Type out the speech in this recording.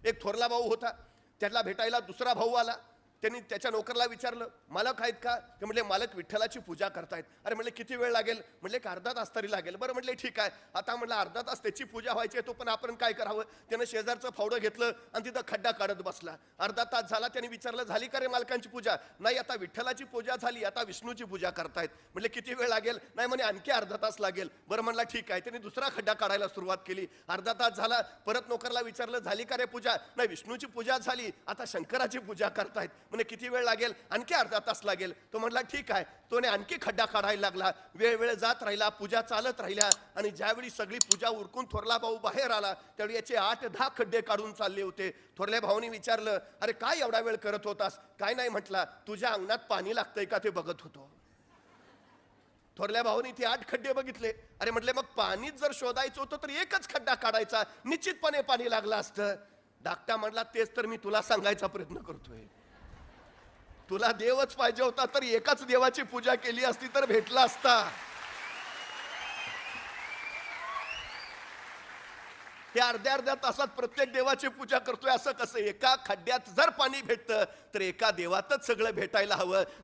एक थोरला भाऊ होता, त्याला भेटायला दुसरा भाऊ आला. त्यांनी त्याच्या नोकरला विचारलं, मालक आहेत का? ते म्हटले, मालक विठ्ठलाची पूजा करतायत. अरे म्हटले, किती वेळ लागेल? म्हटले, एक अर्धा तास तरी लागेल. बरं म्हटले, ठीक आहे. आता म्हटलं अर्धा तास त्याची पूजा व्हायची आहे, तो पण आपण काय करावं? त्यानं शेजारचं फावडं घेतलं आणि तिथं खड्डा काढत बसला. अर्धा तास झाला. त्याने विचारलं, झाली का रे मालकांची पूजा? नाही, आता विठ्ठलाची पूजा झाली, आता विष्णूची पूजा करतायत. म्हटले, किती वेळ लागेल? नाही म्हणे, आणखी अर्धा तास लागेल. बरं म्हणला, ठीक आहे. त्यांनी दुसरा खड्डा काढायला सुरुवात केली. अर्धा तास झाला. परत नोकरला विचारलं, झाली का रे पूजा? नाही, विष्णूची पूजा झाली, आता शंकराची पूजा करतायत. म्हणजे किती वेळ लागेल? आणखी अर्धा तास लागेल. तो म्हणला, ठीक आहे. तोने आणखी खड्डा काढायला लागला. वेळ जात राहिला, पूजा चालत राहिल्या. आणि ज्यावेळी सगळी पूजा उरकून थोरला भाऊ बाहेर आला, त्यावेळी याचे 8-10 खड्डे काढून चालले होते. थोरल्या भाऊनी विचारलं, अरे काय एवढा वेळ करत होतास? काय नाही म्हटला, तुझ्या अंगणात पाणी लागतंय का ते बघत होतो. थोरल्या भाऊनी ते 8 खड्डे बघितले. अरे म्हटले, मग पाणीच जर शोधायचं होतं तर एकच खड्डा काढायचा, निश्चितपणे पाणी लागलं असतं. धाकटा म्हटला, तेच तर मी तुला सांगायचा प्रयत्न करतोय. तुला देवच पाहिजे होता तर एकाच देवाची पूजा केली असती तर भेटला असता. हे अर्ध्या तासात प्रत्येक देवाची पूजा करतोय असं कसं? एका खड्ड्यात जर पाणी भेटतं तर एका देवातच सगळं भेटायला हवं.